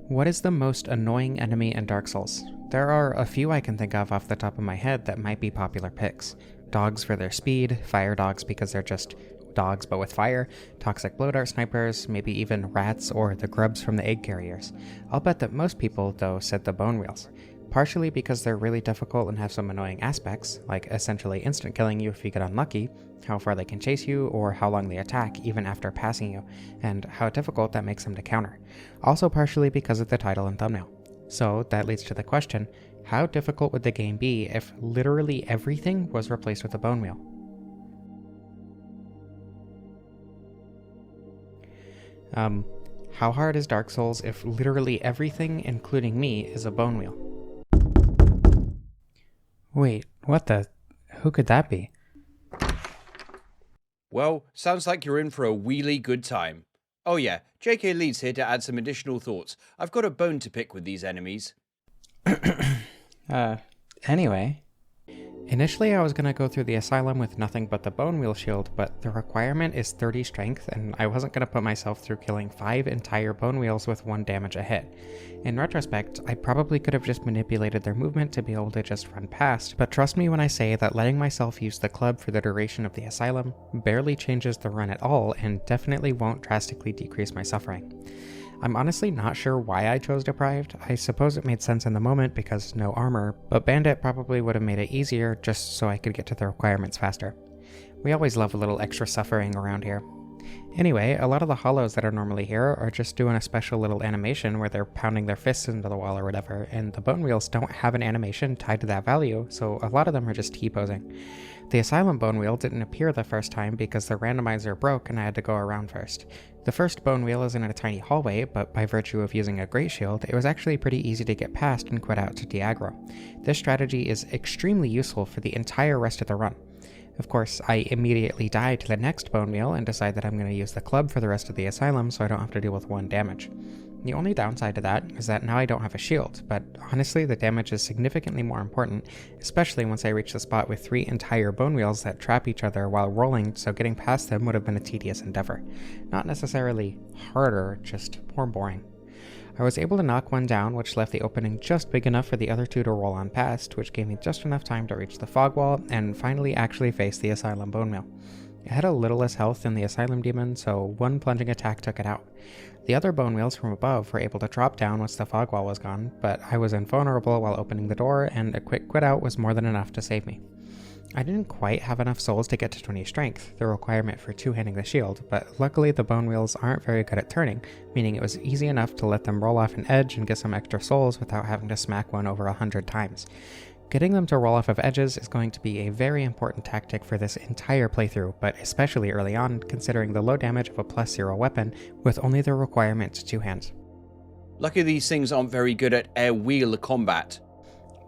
What is the most annoying enemy in Dark Souls? There are a few I can think of off the top of my head that might be popular picks. Dogs for their speed, fire dogs because they're just dogs but with fire, toxic blow dart snipers, maybe even rats or the grubs from the egg carriers. I'll bet that most people, though, said the bonewheels. Partially because they're really difficult and have some annoying aspects, like essentially instant killing you if you get unlucky, how far they can chase you, or how long they attack even after passing you, and how difficult that makes them to counter. Also partially because of the title and thumbnail. So that leads to the question, how difficult would the game be if literally everything was replaced with a bone wheel? How hard is Dark Souls if literally everything, including me, is a bone wheel? Wait, what the? Who could that be? Well, sounds like you're in for a wheelie good time. Oh yeah, JK Leeds here to add some additional thoughts. I've got a bone to pick with these enemies. Anyway. Initially I was gonna go through the asylum with nothing but the bone wheel shield, but the requirement is 30 strength, and I wasn't gonna put myself through killing 5 entire bone wheels with 1 damage a hit. In retrospect, I probably could have just manipulated their movement to be able to just run past, but trust me when I say that letting myself use the club for the duration of the asylum barely changes the run at all and definitely won't drastically decrease my suffering. I'm honestly not sure why I chose Deprived. I suppose it made sense in the moment because no armor, but Bandit probably would have made it easier just so I could get to the requirements faster. We always love a little extra suffering around here. Anyway, a lot of the hollows that are normally here are just doing a special little animation where they're pounding their fists into the wall or whatever, and the bone wheels don't have an animation tied to that value, so a lot of them are just T-posing. The Asylum bone wheel didn't appear the first time because the randomizer broke and I had to go around first. The first bone wheel is in a tiny hallway, but by virtue of using a great shield, it was actually pretty easy to get past and quit out to de-aggro. This strategy is extremely useful for the entire rest of the run. Of course, I immediately die to the next bone wheel and decide that I'm going to use the club for the rest of the asylum so I don't have to deal with 1 damage. The only downside to that is that now I don't have a shield, but honestly the damage is significantly more important, especially once I reach the spot with 3 entire bone wheels that trap each other while rolling, so getting past them would have been a tedious endeavor. Not necessarily harder, just more boring. I was able to knock 1 down, which left the opening just big enough for the other 2 to roll on past, which gave me just enough time to reach the fog wall and finally actually face the asylum bone wheel. It had a little less health than the asylum demon, so 1 plunging attack took it out. The other bone wheels from above were able to drop down once the fog wall was gone, but I was invulnerable while opening the door, and a quick quit out was more than enough to save me. I didn't quite have enough souls to get to 20 strength, the requirement for 2-handing the shield, but luckily the bone wheels aren't very good at turning, meaning it was easy enough to let them roll off an edge and get some extra souls without having to smack one over 100 times. Getting them to roll off of edges is going to be a very important tactic for this entire playthrough, but especially early on, considering the low damage of a +0 weapon with only the requirement to 2 hands. Lucky these things aren't very good at air wheel combat.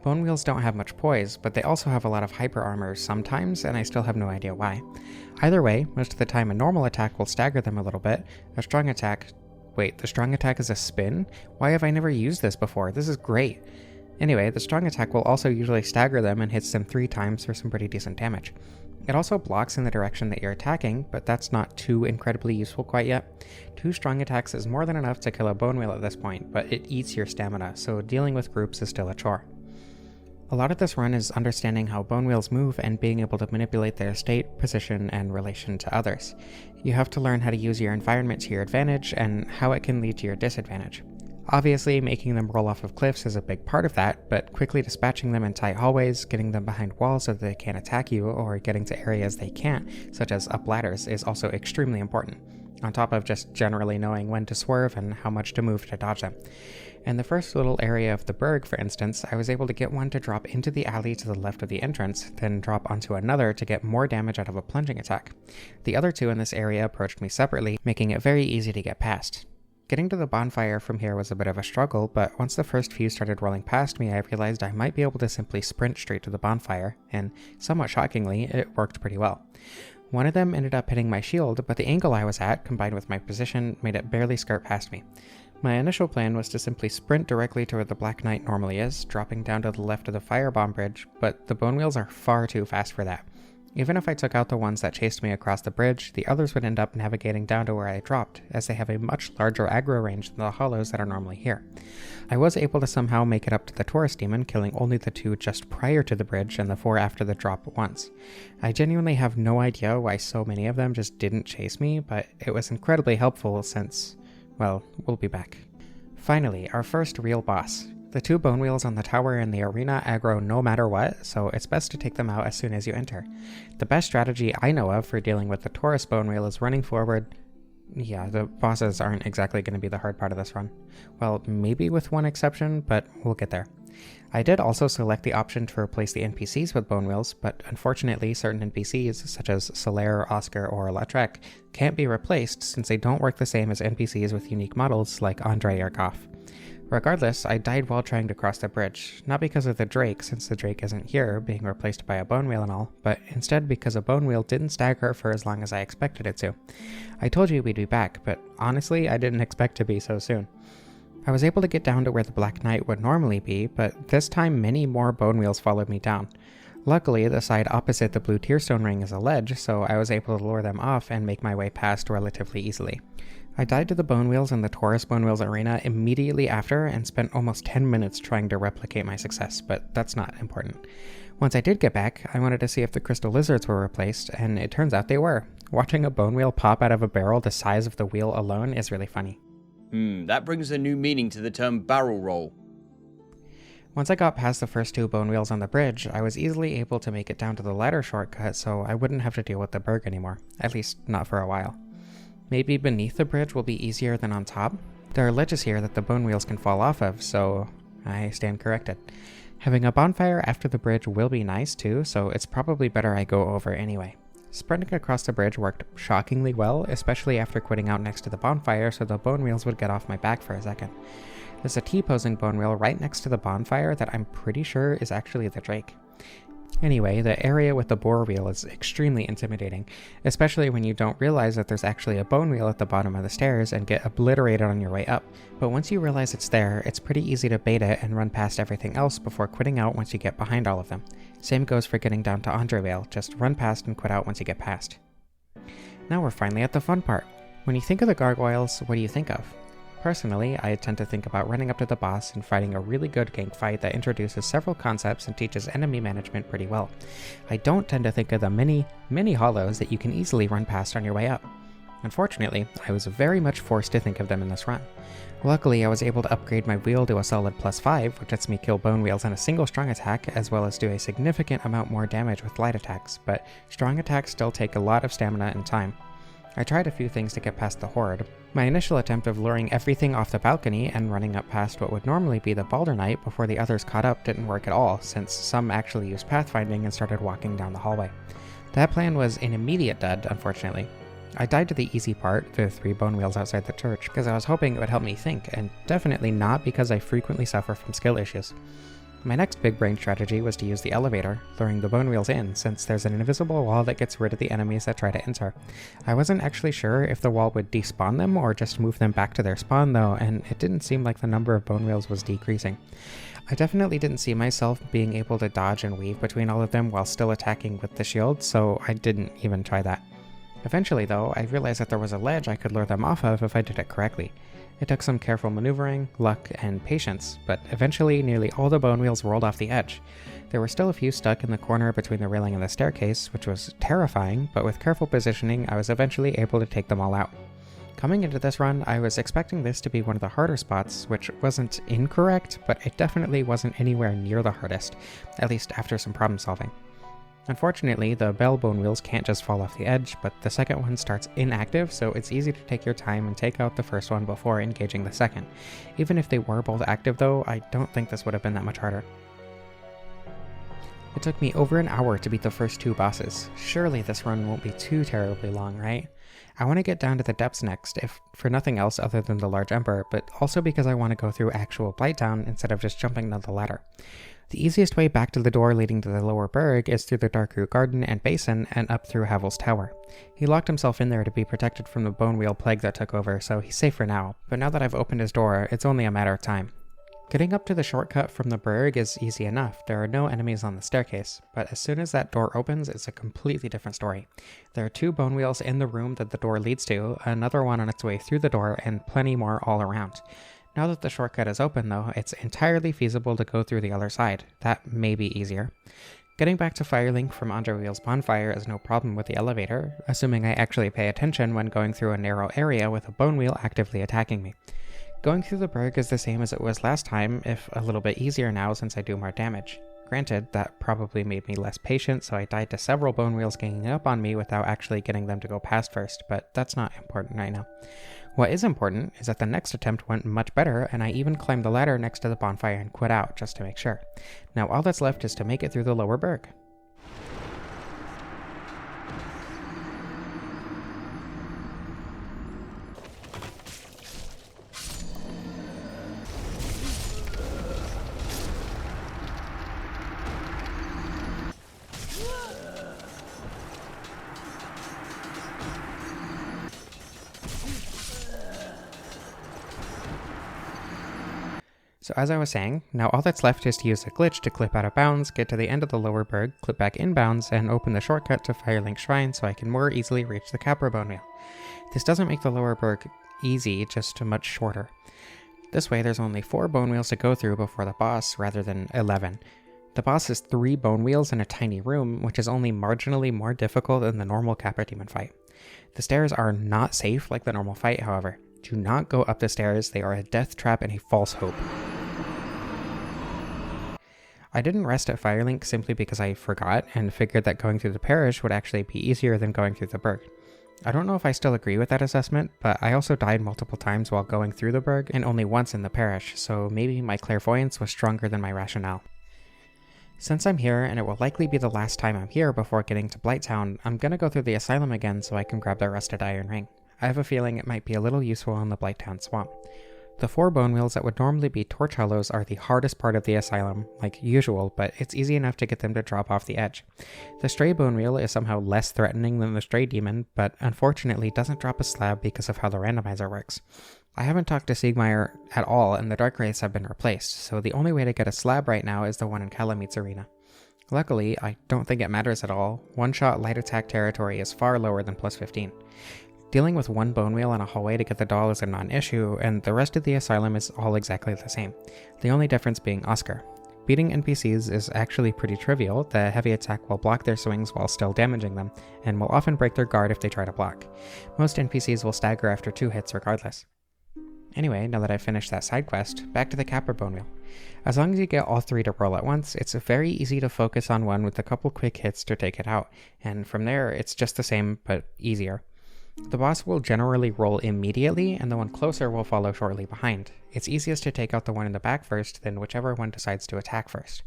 Bone wheels don't have much poise, but they also have a lot of hyper armor sometimes, and I still have no idea why. Either way, most of the time a normal attack will stagger them a little bit. A strong attack... Wait, the strong attack is a spin? Why have I never used this before? This is great. Anyway, the strong attack will also usually stagger them and hits them 3 times for some pretty decent damage. It also blocks in the direction that you're attacking, but that's not too incredibly useful quite yet. 2 strong attacks is more than enough to kill a bone wheel at this point, but it eats your stamina, so dealing with groups is still a chore. A lot of this run is understanding how bone wheels move and being able to manipulate their state, position, and relation to others. You have to learn how to use your environment to your advantage and how it can lead to your disadvantage. Obviously, making them roll off of cliffs is a big part of that, but quickly dispatching them in tight hallways, getting them behind walls so that they can't attack you, or getting to areas they can't, such as up ladders, is also extremely important, on top of just generally knowing when to swerve and how much to move to dodge them. In the first little area of the burg, for instance, I was able to get one to drop into the alley to the left of the entrance, then drop onto another to get more damage out of a plunging attack. The other 2 in this area approached me separately, making it very easy to get past. Getting to the bonfire from here was a bit of a struggle, but once the first few started rolling past me, I realized I might be able to simply sprint straight to the bonfire, and somewhat shockingly, it worked pretty well. One of them ended up hitting my shield, but the angle I was at, combined with my position, made it barely skirt past me. My initial plan was to simply sprint directly to where the Black Knight normally is, dropping down to the left of the firebomb bridge, but the bone wheels are far too fast for that. Even if I took out the ones that chased me across the bridge, the others would end up navigating down to where I dropped, as they have a much larger aggro range than the hollows that are normally here. I was able to somehow make it up to the Taurus demon, killing only the 2 just prior to the bridge and the 4 after the drop once. I genuinely have no idea why so many of them just didn't chase me, but it was incredibly helpful since, well, we'll be back. Finally, our first real boss. The 2 bone wheels on the tower in the arena aggro no matter what, so it's best to take them out as soon as you enter. The best strategy I know of for dealing with the Taurus bone wheel is running forward. Yeah, the bosses aren't exactly going to be the hard part of this run. Well, maybe with one exception, but we'll get there. I did also select the option to replace the NPCs with bone wheels, but unfortunately certain NPCs, such as Solaire, Oscar, or Lautrec, can't be replaced since they don't work the same as NPCs with unique models like Andre or Goff. Regardless, I died while trying to cross the bridge, not because of the Drake, since the Drake isn't here, being replaced by a bone wheel and all, but instead because a bone wheel didn't stagger for as long as I expected it to. I told you we'd be back, but honestly, I didn't expect to be so soon. I was able to get down to where the Black Knight would normally be, but this time many more bone wheels followed me down. Luckily, the side opposite the blue tearstone ring is a ledge, so I was able to lure them off and make my way past relatively easily. I died to the bone wheels in the Taurus bone wheels arena immediately after and spent almost 10 minutes trying to replicate my success, but that's not important. Once I did get back, I wanted to see if the crystal lizards were replaced, and it turns out they were. Watching a bone wheel pop out of a barrel the size of the wheel alone is really funny. That brings a new meaning to the term barrel roll. Once I got past the first 2 bone wheels on the bridge, I was easily able to make it down to the ladder shortcut so I wouldn't have to deal with the burg anymore, at least not for a while. Maybe beneath the bridge will be easier than on top? There are ledges here that the bone wheels can fall off of, so I stand corrected. Having a bonfire after the bridge will be nice too, so it's probably better I go over anyway. Sprinting across the bridge worked shockingly well, especially after quitting out next to the bonfire so the bone wheels would get off my back for a second. There's a T-posing bone wheel right next to the bonfire that I'm pretty sure is actually the Drake. Anyway, the area with the boar wheel is extremely intimidating, especially when you don't realize that there's actually a bone wheel at the bottom of the stairs and get obliterated on your way up. But once you realize it's there, it's pretty easy to bait it and run past everything else before quitting out once you get behind all of them. Same goes for getting down to Andre Vale, just run past and quit out once you get past. Now we're finally at the fun part. When you think of the gargoyles, what do you think of? Personally, I tend to think about running up to the boss and fighting a really good gank fight that introduces several concepts and teaches enemy management pretty well. I don't tend to think of the many hollows that you can easily run past on your way up. Unfortunately, I was very much forced to think of them in this run. Luckily, I was able to upgrade my wheel to a solid +5, which lets me kill bone wheels in a single strong attack, as well as do a significant amount more damage with light attacks, but strong attacks still take a lot of stamina and time. I tried a few things to get past the horde. My initial attempt of luring everything off the balcony and running up past what would normally be the Balder Knight before the others caught up didn't work at all, since some actually used pathfinding and started walking down the hallway. That plan was an immediate dud, unfortunately. I died to the easy part, the 3 bone wheels outside the church, because I was hoping it would help me think, and definitely not because I frequently suffer from skill issues. My next big brain strategy was to use the elevator, luring the bone wheels in, since there's an invisible wall that gets rid of the enemies that try to enter. I wasn't actually sure if the wall would despawn them or just move them back to their spawn though, and it didn't seem like the number of bone wheels was decreasing. I definitely didn't see myself being able to dodge and weave between all of them while still attacking with the shield, so I didn't even try that. Eventually though, I realized that there was a ledge I could lure them off of if I did it correctly. It took some careful maneuvering, luck, and patience, but eventually nearly all the bone wheels rolled off the edge. There were still a few stuck in the corner between the railing and the staircase, which was terrifying, but with careful positioning I was eventually able to take them all out. Coming into this run, I was expecting this to be one of the harder spots, which wasn't incorrect, but it definitely wasn't anywhere near the hardest, at least after some problem solving. Unfortunately, the bell bone wheels can't just fall off the edge, but the second one starts inactive, so it's easy to take your time and take out the first one before engaging the second. Even if they were both active though, I don't think this would have been that much harder. It took me over an hour to beat the first 2 bosses. Surely this run won't be too terribly long, right? I want to get down to the depths next, if for nothing else other than the Large Ember, but also because I want to go through actual Blighttown instead of just jumping down the ladder. The easiest way back to the door leading to the lower burg is through the Darkroot Garden and Basin and up through Havel's Tower. He locked himself in there to be protected from the bone wheel plague that took over, so he's safe for now, but now that I've opened his door, it's only a matter of time. Getting up to the shortcut from the burg is easy enough. There are no enemies on the staircase, but as soon as that door opens, it's a completely different story. There are 2 bone wheels in the room that the door leads to, another one on its way through the door, and plenty more all around. Now that the shortcut is open though, it's entirely feasible to go through the other side. That may be easier. Getting back to Firelink from Underwheel's bonfire is no problem with the elevator, assuming I actually pay attention when going through a narrow area with a bone wheel actively attacking me. Going through the burg is the same as it was last time, if a little bit easier now since I do more damage. Granted, that probably made me less patient, so I died to several bone wheels ganging up on me without actually getting them to go past first, but that's not important right now. What is important is that the next attempt went much better, and I even climbed the ladder next to the bonfire and quit out, just to make sure. Now all that's left is to make it through the lower burg. So as I was saying, now all that's left is to use a glitch to clip out of bounds, get to the end of the lower burg, clip back in bounds, and open the shortcut to Firelink Shrine so I can more easily reach the Capra bone wheel. This doesn't make the lower burg easy, just much shorter. This way there's only 4 bone wheels to go through before the boss, rather than 11. The boss is 3 bone wheels in a tiny room, which is only marginally more difficult than the normal Capra demon fight. The stairs are not safe like the normal fight, however. Do not go up the stairs, they are a death trap and a false hope. I didn't rest at Firelink simply because I forgot and figured that going through the parish would actually be easier than going through the burg. I don't know if I still agree with that assessment, but I also died multiple times while going through the burg and only once in the parish, so maybe my clairvoyance was stronger than my rationale. Since I'm here, and it will likely be the last time I'm here before getting to Blighttown, I'm gonna go through the asylum again so I can grab the rusted iron ring. I have a feeling it might be a little useful in the Blighttown swamp. The 4 bone wheels that would normally be torch hollows are the hardest part of the asylum, like usual, but it's easy enough to get them to drop off the edge. The stray bone wheel is somehow less threatening than the stray demon, but unfortunately doesn't drop a slab because of how the randomizer works. I haven't talked to Siegmeyer at all, and the Dark Wraiths have been replaced, so the only way to get a slab right now is the one in Calamit's arena. Luckily, I don't think it matters at all. One-shot light attack territory is far lower than plus 15. Dealing with 1 bone wheel in a hallway to get the doll is a non-issue, and the rest of the asylum is all exactly the same, the only difference being Oscar. Beating NPCs is actually pretty trivial. The heavy attack will block their swings while still damaging them, and will often break their guard if they try to block. Most NPCs will stagger after 2 hits regardless. Anyway, now that I've finished that side quest, back to the Capra bone wheel. As long as you get all 3 to roll at once, it's very easy to focus on one with a couple quick hits to take it out, and from there it's just the same, but easier. The boss will generally roll immediately, and the one closer will follow shortly behind. It's easiest to take out the one in the back first, then whichever one decides to attack first.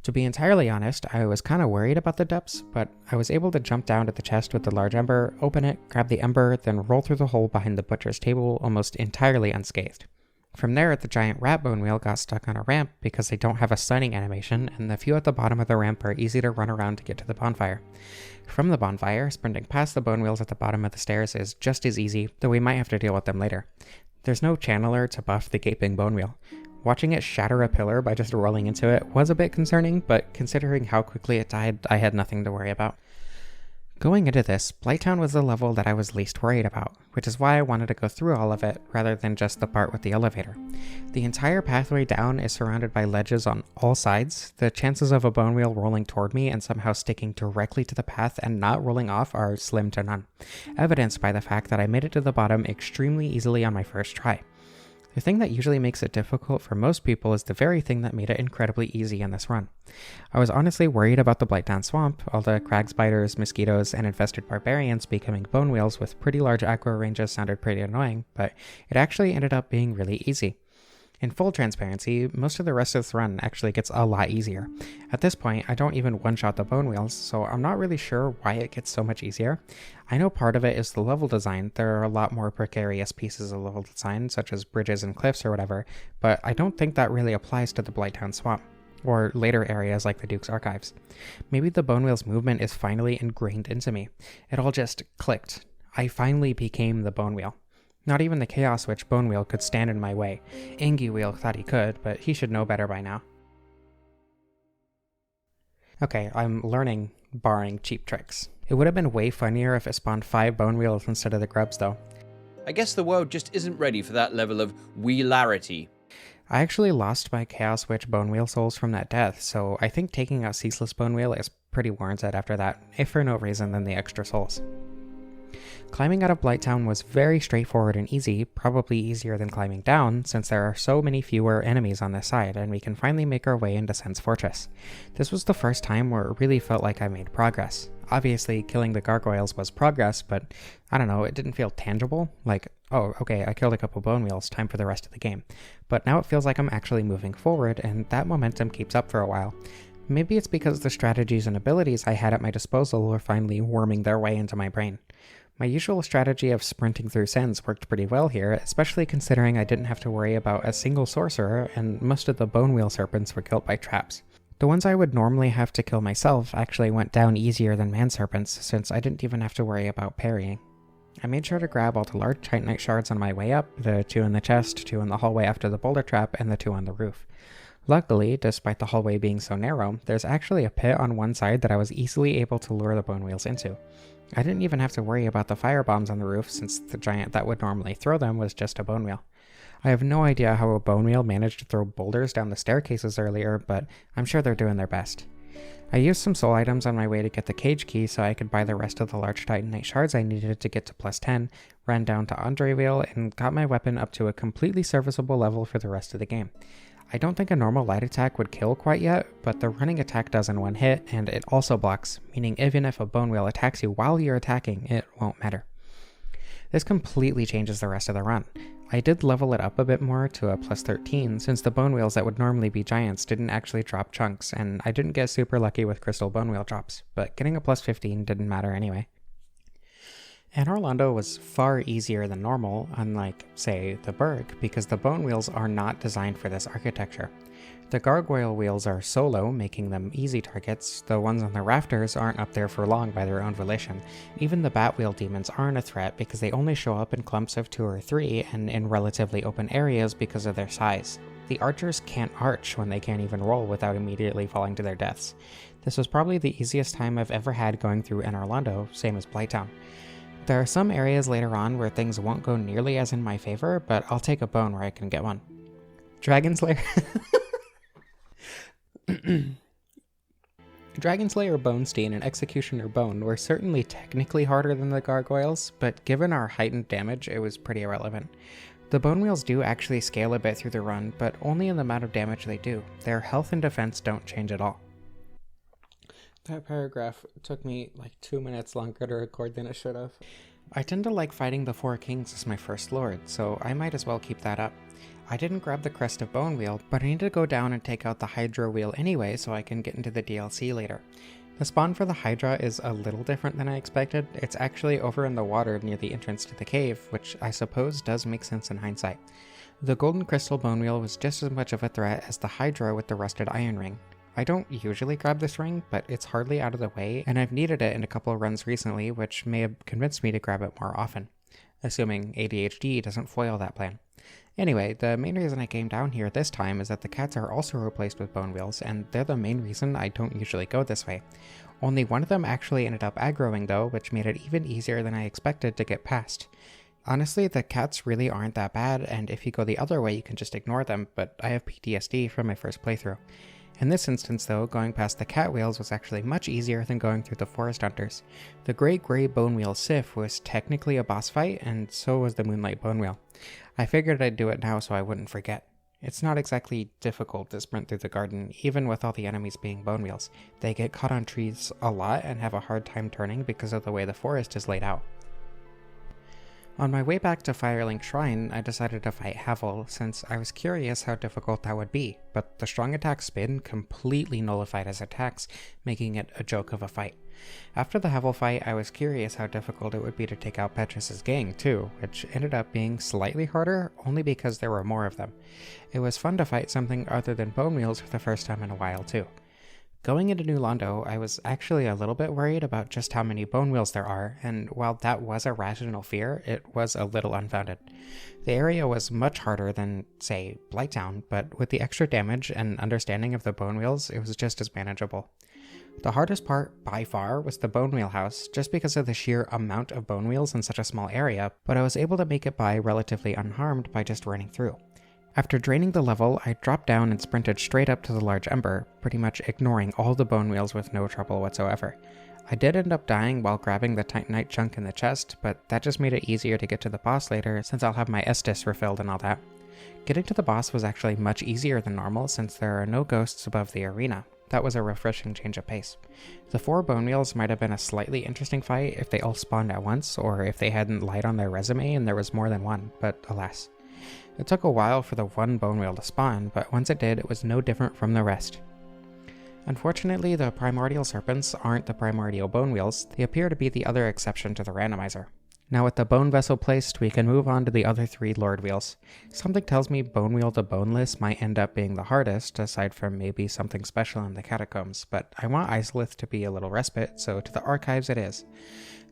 To be entirely honest, I was kinda worried about the depths, but I was able to jump down to the chest with the large ember, open it, grab the ember, then roll through the hole behind the butcher's table almost entirely unscathed. From there, the giant rat bone wheel got stuck on a ramp because they don't have a stunning animation, and the few at the bottom of the ramp are easy to run around to get to the bonfire. From the bonfire, sprinting past the bone wheels at the bottom of the stairs is just as easy, though we might have to deal with them later. There's no channeler to buff the gaping bone wheel. Watching it shatter a pillar by just rolling into it was a bit concerning, but considering how quickly it died, I had nothing to worry about. Going into this, Blighttown was the level that I was least worried about, which is why I wanted to go through all of it rather than just the part with the elevator. The entire pathway down is surrounded by ledges on all sides. The chances of a bone wheel rolling toward me and somehow sticking directly to the path and not rolling off are slim to none, evidenced by the fact that I made it to the bottom extremely easily on my first try. The thing that usually makes it difficult for most people is the very thing that made it incredibly easy in this run. I was honestly worried about the Blighttown swamp, all the crag spiders, mosquitoes, and infested barbarians becoming bone wheels with pretty large aggro ranges sounded pretty annoying, but it actually ended up being really easy. In full transparency, most of the rest of this run actually gets a lot easier. At this point, I don't even one-shot the bone wheels, so I'm not really sure why it gets so much easier. I know part of it is the level design. There are a lot more precarious pieces of level design, such as bridges and cliffs or whatever, but I don't think that really applies to the Blighttown swamp, or later areas like the Duke's Archives. Maybe the bone wheel's movement is finally ingrained into me. It all just clicked. I finally became the bone wheel. Not even the Chaos Witch bonewheel could stand in my way. Wheel thought he could, but he should know better by now. Okay, I'm learning, barring cheap tricks. It would have been way funnier if it spawned 5 bonewheels instead of the grubs though. I guess the world just isn't ready for that level of wheelarity. I actually lost my Chaos Witch bonewheel souls from that death, so I think taking out Ceaseless bonewheel is pretty warranted after that, if for no reason than the extra souls. Climbing out of Blighttown was very straightforward and easy, probably easier than climbing down, since there are so many fewer enemies on this side, and we can finally make our way into Sens Fortress. This was the first time where it really felt like I made progress. Obviously, killing the gargoyles was progress, but I don't know, it didn't feel tangible. Like, oh, okay, I killed a couple bonewheels, time for the rest of the game. But now it feels like I'm actually moving forward, and that momentum keeps up for a while. Maybe it's because the strategies and abilities I had at my disposal were finally worming their way into my brain. My usual strategy of sprinting through Sens worked pretty well here, especially considering I didn't have to worry about a single sorcerer, and most of the bonewheel serpents were killed by traps. The ones I would normally have to kill myself actually went down easier than man serpents, since I didn't even have to worry about parrying. I made sure to grab all the large titanite shards on my way up, the 2 in the chest, 2 in the hallway after the boulder trap, and the 2 on the roof. Luckily, despite the hallway being so narrow, there's actually a pit on one side that I was easily able to lure the bonewheels into. I didn't even have to worry about the fire bombs on the roof, since the giant that would normally throw them was just a bonewheel. I have no idea how a bonewheel managed to throw boulders down the staircases earlier, but I'm sure they're doing their best. I used some soul items on my way to get the cage key so I could buy the rest of the large titanite shards I needed to get to plus 10, ran down to Undead, and got my weapon up to a completely serviceable level for the rest of the game. I don't think a normal light attack would kill quite yet, but the running attack does in one hit, and it also blocks, meaning even if a bonewheel attacks you while you're attacking, it won't matter. This completely changes the rest of the run. I did level it up a bit more to a plus 13, since the bonewheels that would normally be giants didn't actually drop chunks, and I didn't get super lucky with crystal bonewheel drops, but getting a plus 15 didn't matter anyway. Anor londo was far easier than normal, unlike, say, the burg, because the bone wheels are not designed for this architecture. The gargoyle wheels are solo, making them easy targets. The ones on the rafters aren't up there for long by their own volition. Even the bat wheel demons aren't a threat because they only show up in clumps of 2 or 3 and in relatively open areas because of their size. The archers can't arch when they can't even roll without immediately falling to their deaths. This was probably the easiest time I've ever had going through Anor londo, same as Blighttown. There are some areas later on where things won't go nearly as in my favor, but I'll take a bone where I can get one. Dragon Slayer... Dragon Slayer Bonestein and Executioner Bone were certainly technically harder than the gargoyles, but given our heightened damage, it was pretty irrelevant. The bone wheels do actually scale a bit through the run, but only in the amount of damage they do. Their health and defense don't change at all. That paragraph took me like 2 minutes longer to record than it should have. I tend to like fighting the 4 kings as my first lord, so I might as well keep that up. I didn't grab the Crest of Bone Wheel, but I need to go down and take out the Hydra Wheel anyway so I can get into the DLC later. The spawn for the Hydra is a little different than I expected. It's actually over in the water near the entrance to the cave, which I suppose does make sense in hindsight. The Golden Crystal Bone Wheel was just as much of a threat as the Hydra with the Rusted Iron Ring. I don't usually grab this ring, but it's hardly out of the way, and I've needed it in a couple of runs recently, which may have convinced me to grab it more often. Assuming ADHD doesn't foil that plan. Anyway, the main reason I came down here this time is that the cats are also replaced with bone wheels, and they're the main reason I don't usually go this way. Only one of them actually ended up aggroing though, which made it even easier than I expected to get past. Honestly, the cats really aren't that bad, and if you go the other way you can just ignore them, but I have PTSD from my first playthrough. In this instance though, going past the cat wheels was actually much easier than going through the forest hunters. The Great Grey Bone Wheel Sif was technically a boss fight, and so was the Moonlight Bone Wheel. I figured I'd do it now so I wouldn't forget. It's not exactly difficult to sprint through the garden, even with all the enemies being bone wheels. They get caught on trees a lot and have a hard time turning because of the way the forest is laid out. On my way back to Firelink Shrine, I decided to fight Havel, since I was curious how difficult that would be, but the strong attack spin completely nullified his attacks, making it a joke of a fight. After the Havel fight, I was curious how difficult it would be to take out Petrus's gang too, which ended up being slightly harder, only because there were more of them. It was fun to fight something other than bone wheels for the first time in a while too. Going into New Londo, I was actually a little bit worried about just how many bone wheels there are, and while that was a rational fear, it was a little unfounded. The area was much harder than, say, Blighttown, but with the extra damage and understanding of the bone wheels, it was just as manageable. The hardest part, by far, was the bone wheel house, just because of the sheer amount of bone wheels in such a small area, but I was able to make it by relatively unharmed by just running through. After draining the level, I dropped down and sprinted straight up to the large ember, pretty much ignoring all the bone wheels with no trouble whatsoever. I did end up dying while grabbing the titanite chunk in the chest, but that just made it easier to get to the boss later since I'll have my Estus refilled and all that. Getting to the boss was actually much easier than normal since there are no ghosts above the arena. That was a refreshing change of pace. The 4 bone wheels might have been a slightly interesting fight if they all spawned at once, or if they hadn't lied on their resume and there was more than one, but alas. It took a while for the 1 bone wheel to spawn, but once it did, it was no different from the rest. Unfortunately, the primordial serpents aren't the primordial bone wheels, they appear to be the other exception to the randomizer. Now with the bone vessel placed, we can move on to the other 3 lord wheels. Something tells me bone wheel to boneless might end up being the hardest, aside from maybe something special in the Catacombs, but I want Isolith to be a little respite, so to the archives it is.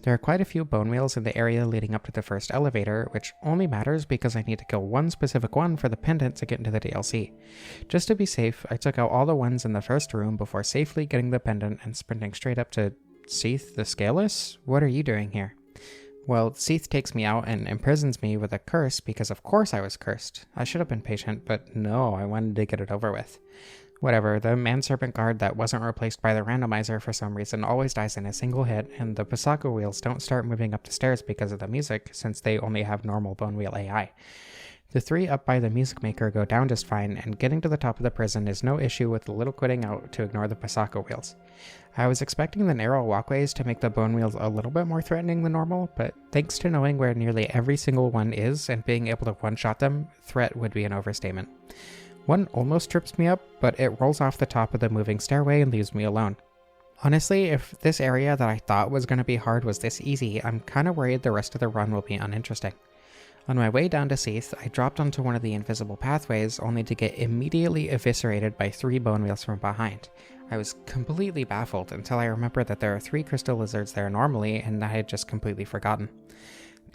There are quite a few bone wheels in the area leading up to the first elevator, which only matters because I need to kill one specific one for the pendant to get into the DLC. Just to be safe, I took out all the ones in the first room before safely getting the pendant and sprinting straight up to Seath the Scaleless? What are you doing here? Well, Seath takes me out and imprisons me with a curse because of course I was cursed. I should have been patient, but no, I wanted to get it over with. Whatever, the man-serpent guard that wasn't replaced by the randomizer for some reason always dies in a single hit, and the Pasaka wheels don't start moving up the stairs because of the music, since they only have normal bone wheel AI. The 3 up by the music maker go down just fine, and getting to the top of the prison is no issue with a little quitting out to ignore the Pasaka wheels. I was expecting the narrow walkways to make the bone wheels a little bit more threatening than normal, but thanks to knowing where nearly every single one is and being able to one-shot them, threat would be an overstatement. One almost trips me up, but it rolls off the top of the moving stairway and leaves me alone. Honestly, if this area that I thought was going to be hard was this easy, I'm kinda worried the rest of the run will be uninteresting. On my way down to Seath, I dropped onto one of the invisible pathways only to get immediately eviscerated by 3 bone wheels from behind. I was completely baffled until I remembered that there are 3 crystal lizards there normally and I had just completely forgotten.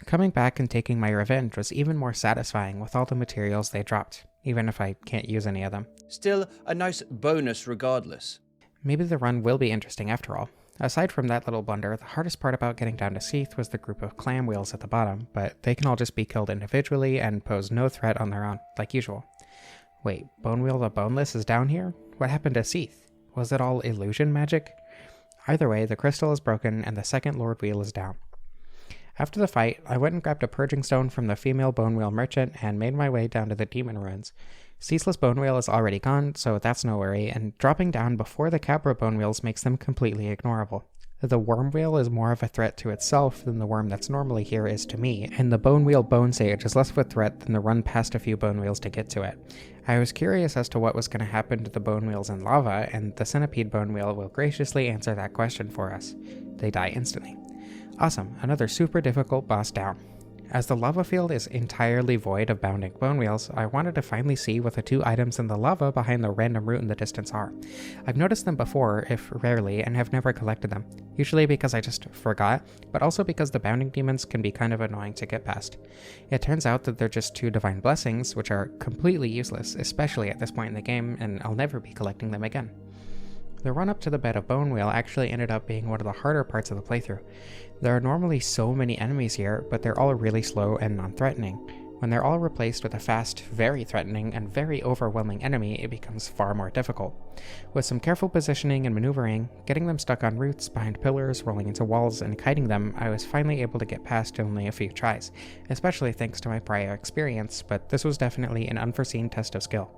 Coming back and taking my revenge was even more satisfying with all the materials they dropped, even if I can't use any of them. Still, a nice bonus regardless. Maybe the run will be interesting after all. Aside from that little blunder, the hardest part about getting down to Seath was the group of clam wheels at the bottom, but they can all just be killed individually and pose no threat on their own, like usual. Wait, Bone Wheel the Boneless is down here? What happened to Seath? Was it all illusion magic? Either way, the crystal is broken and the second Lord Wheel is down. After the fight, I went and grabbed a purging stone from the female bone wheel merchant and made my way down to the demon ruins. Ceaseless bone wheel is already gone, so that's no worry, and dropping down before the Cabra bone wheels makes them completely ignorable. The worm wheel is more of a threat to itself than the worm that's normally here is to me, and the bone wheel bone sage is less of a threat than the run past a few bone wheels to get to it. I was curious as to what was going to happen to the bone wheels in lava, and the centipede bone wheel will graciously answer that question for us. They die instantly. Awesome, another super difficult boss down. As the lava field is entirely void of bounding bone wheels, I wanted to finally see what the 2 items in the lava behind the random root in the distance are. I've noticed them before, if rarely, and have never collected them, usually because I just forgot, but also because the bounding demons can be kind of annoying to get past. It turns out that they're just 2 divine blessings, which are completely useless, especially at this point in the game, and I'll never be collecting them again. The run up to the bed of Bone Wheel actually ended up being one of the harder parts of the playthrough. There are normally so many enemies here, but they're all really slow and non-threatening. When they're all replaced with a fast, very threatening, and very overwhelming enemy, it becomes far more difficult. With some careful positioning and maneuvering, getting them stuck on roots, behind pillars, rolling into walls, and kiting them, I was finally able to get past in only a few tries, especially thanks to my prior experience, but this was definitely an unforeseen test of skill.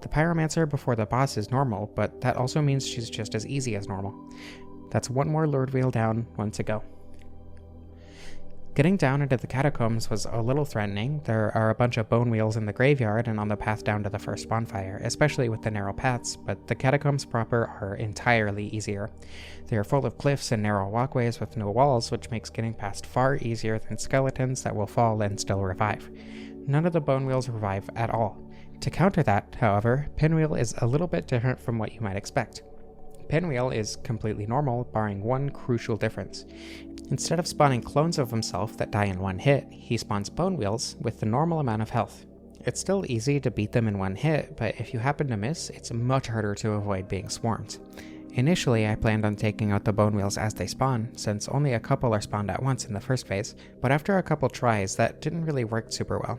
The Pyromancer before the boss is normal, but that also means she's just as easy as normal. That's 1 more Lord Wheel down, 1 to go. Getting down into the Catacombs was a little threatening. There are a bunch of bone wheels in the graveyard and on the path down to the first bonfire, especially with the narrow paths, but the Catacombs proper are entirely easier. They are full of cliffs and narrow walkways with no walls, which makes getting past far easier than skeletons that will fall and still revive. None of the bone wheels revive at all. To counter that, however, pinwheel is a little bit different from what you might expect. Pinwheel is completely normal, barring one crucial difference. Instead of spawning clones of himself that die in one hit, he spawns bonewheels with the normal amount of health. It's still easy to beat them in one hit, but if you happen to miss, it's much harder to avoid being swarmed. Initially, I planned on taking out the bonewheels as they spawn, since only a couple are spawned at once in the first phase, but after a couple tries, that didn't really work super well.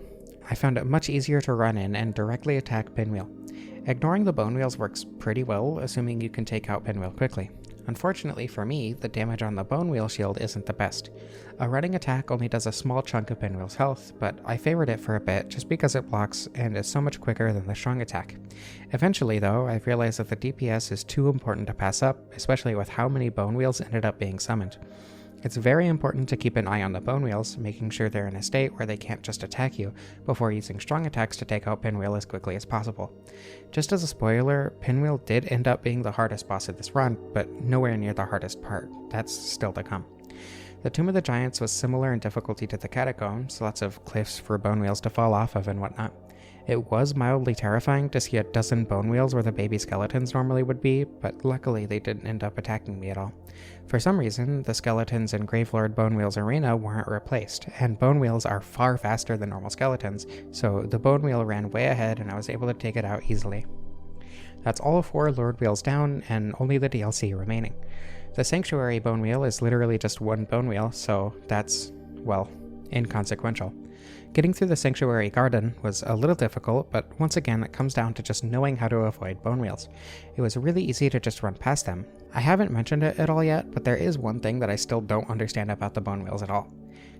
I found it much easier to run in and directly attack Pinwheel. Ignoring the bonewheels works pretty well, assuming you can take out Pinwheel quickly. Unfortunately for me, the damage on the bonewheel shield isn't the best. A running attack only does a small chunk of Pinwheel's health, but I favored it for a bit just because it blocks and is so much quicker than the strong attack. Eventually though, I realized that the DPS is too important to pass up, especially with how many bonewheels ended up being summoned. It's very important to keep an eye on the bonewheels, making sure they're in a state where they can't just attack you, before using strong attacks to take out Pinwheel as quickly as possible. Just as a spoiler, Pinwheel did end up being the hardest boss of this run, but nowhere near the hardest part. That's still to come. The Tomb of the Giants was similar in difficulty to the Catacombs, lots of cliffs for bonewheels to fall off of and whatnot. It was mildly terrifying to see a dozen bonewheels where the baby skeletons normally would be, but luckily they didn't end up attacking me at all. For some reason, the skeletons in Gravelord Bonewheel's arena weren't replaced, and bonewheels are far faster than normal skeletons, so the bonewheel ran way ahead and I was able to take it out easily. That's all 4 Lord Wheels down, and only the DLC remaining. The Sanctuary Bonewheel is literally just one bonewheel, so that's, well, inconsequential. Getting through the Sanctuary Garden was a little difficult, but once again it comes down to just knowing how to avoid bonewheels. It was really easy to just run past them. I haven't mentioned it at all yet, but there is one thing that I still don't understand about the bonewheels at all.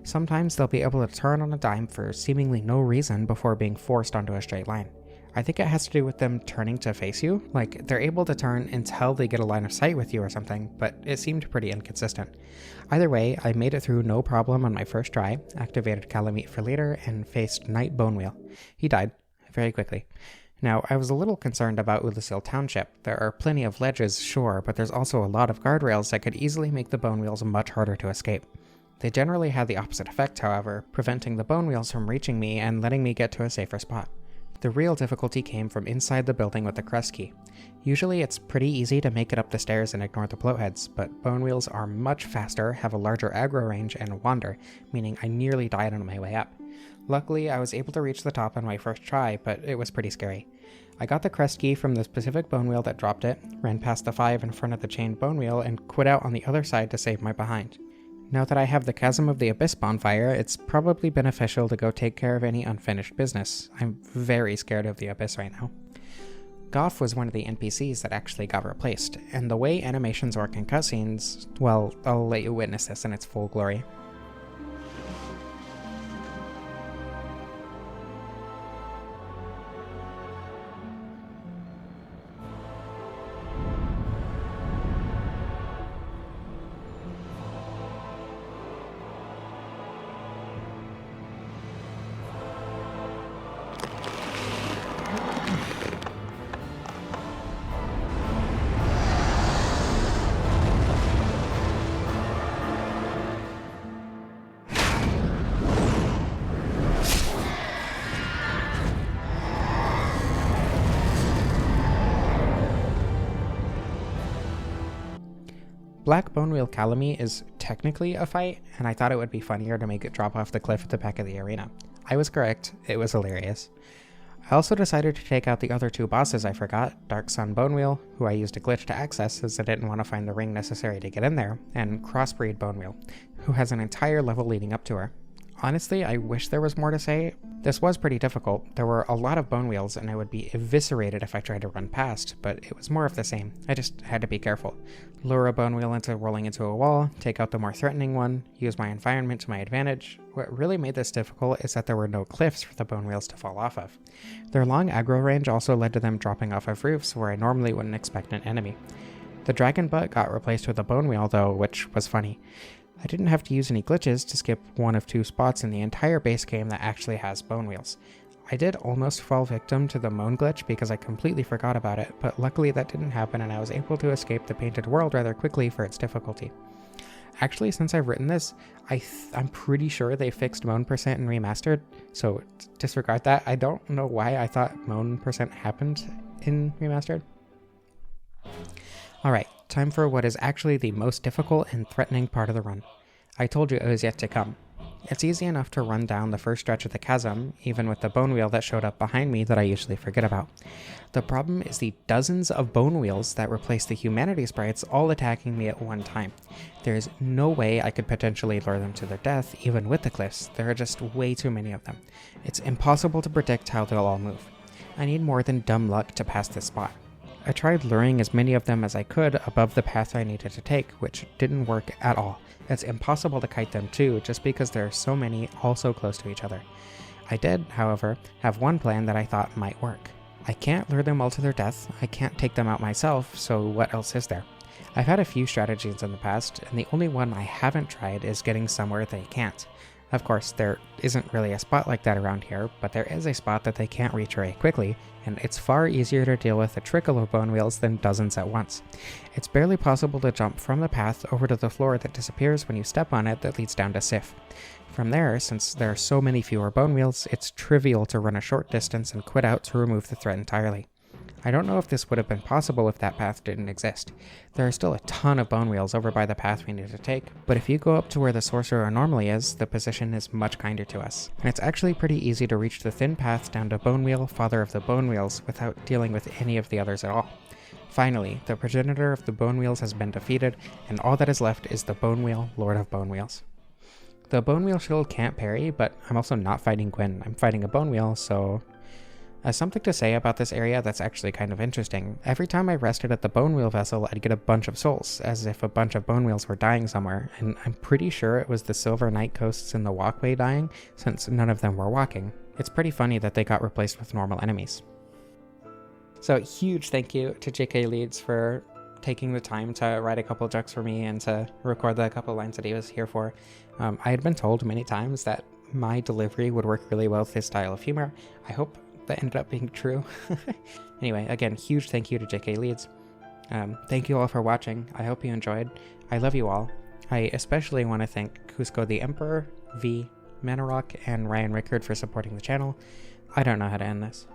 Sometimes they'll be able to turn on a dime for seemingly no reason before being forced onto a straight line. I think it has to do with them turning to face you, like they're able to turn until they get a line of sight with you or something, but it seemed pretty inconsistent. Either way, I made it through no problem on my first try, activated Calamite for later, and faced Knight Bonewheel. He died very quickly. Now, I was a little concerned about Ulyssil Township. There are plenty of ledges, sure, but there's also a lot of guardrails that could easily make the bonewheels much harder to escape. They generally had the opposite effect, however, preventing the bonewheels from reaching me and letting me get to a safer spot. The real difficulty came from inside the building with the crest key. Usually it's pretty easy to make it up the stairs and ignore the bloatheads, but bonewheels are much faster, have a larger aggro range, and wander, meaning I nearly died on my way up. Luckily, I was able to reach the top on my first try, but it was pretty scary. I got the crest key from the specific bonewheel that dropped it, ran past the 5 in front of the chained bonewheel, and quit out on the other side to save my behind. Now that I have the Chasm of the Abyss bonfire, it's probably beneficial to go take care of any unfinished business. I'm very scared of the Abyss right now. Goff was one of the NPCs that actually got replaced, and the way animations work in cutscenes, well, I'll let you witness this in its full glory. Black Bonewheel Calamite is technically a fight, and I thought it would be funnier to make it drop off the cliff at the back of the arena. I was correct, it was hilarious. I also decided to take out the other 2 bosses I forgot, Dark Sun Bonewheel, who I used a glitch to access as I didn't want to find the ring necessary to get in there, and Crossbreed Bonewheel, who has an entire level leading up to her. Honestly, I wish there was more to say. This was pretty difficult. There were a lot of bonewheels and I would be eviscerated if I tried to run past, but it was more of the same. I just had to be careful. Lure a bonewheel into rolling into a wall, take out the more threatening one, use my environment to my advantage. What really made this difficult is that there were no cliffs for the bonewheels to fall off of. Their long aggro range also led to them dropping off of roofs where I normally wouldn't expect an enemy. The dragon butt got replaced with a bonewheel though, which was funny. I didn't have to use any glitches to skip one of 2 spots in the entire base game that actually has bonewheels. I did almost fall victim to the moan glitch because I completely forgot about it, but luckily that didn't happen and I was able to escape the painted world rather quickly for its difficulty. Actually, since I've written this, I'm pretty sure they fixed moan percent in remastered, so disregard that. I don't know why I thought moan percent happened in remastered. Alright, time for what is actually the most difficult and threatening part of the run. I told you it was yet to come. It's easy enough to run down the first stretch of the chasm, even with the bonewheel that showed up behind me that I usually forget about. The problem is the dozens of bonewheels that replace the humanity sprites all attacking me at one time. There is no way I could potentially lure them to their death, even with the cliffs. There are just way too many of them. It's impossible to predict how they'll all move. I need more than dumb luck to pass this spot. I tried luring as many of them as I could above the path I needed to take, which didn't work at all. It's impossible to kite them too, just because there are so many all so close to each other. I did, however, have one plan that I thought might work. I can't lure them all to their death, I can't take them out myself, so what else is there? I've had a few strategies in the past, and the only one I haven't tried is getting somewhere they can't. Of course, there isn't really a spot like that around here, but there is a spot that they can't reach very quickly, and it's far easier to deal with a trickle of bonewheels than dozens at once. It's barely possible to jump from the path over to the floor that disappears when you step on it that leads down to Sif. From there, since there are so many fewer bonewheels, it's trivial to run a short distance and quit out to remove the threat entirely. I don't know if this would have been possible if that path didn't exist. There are still a ton of bonewheels over by the path we need to take, but if you go up to where the sorcerer normally is, the position is much kinder to us. And it's actually pretty easy to reach the thin path down to Bonewheel, Father of the Bonewheels, without dealing with any of the others at all. Finally, the progenitor of the Bonewheels has been defeated, and all that is left is the Bonewheel, Lord of Bonewheels. The Bonewheel shield can't parry, but I'm also not fighting Gwyn. I'm fighting a Bonewheel, so... something to say about this area that's actually kind of interesting. Every time I rested at the bonewheel vessel, I'd get a bunch of souls, as if a bunch of bonewheels were dying somewhere, and I'm pretty sure it was the silver night coasts in the walkway dying, since none of them were walking. It's pretty funny that they got replaced with normal enemies. So huge thank you to JK Leeds for taking the time to write a couple jokes for me and to record the couple lines that he was here for. I had been told many times that my delivery would work really well with his style of humor. I hope that ended up being true. Anyway, again, huge thank you to JK Leeds. Thank you all for watching. I hope you enjoyed. I love you all. I especially want to thank Cusco the Emperor, V, Manarok, and Ryan Rickard for supporting the channel. I don't know how to end this.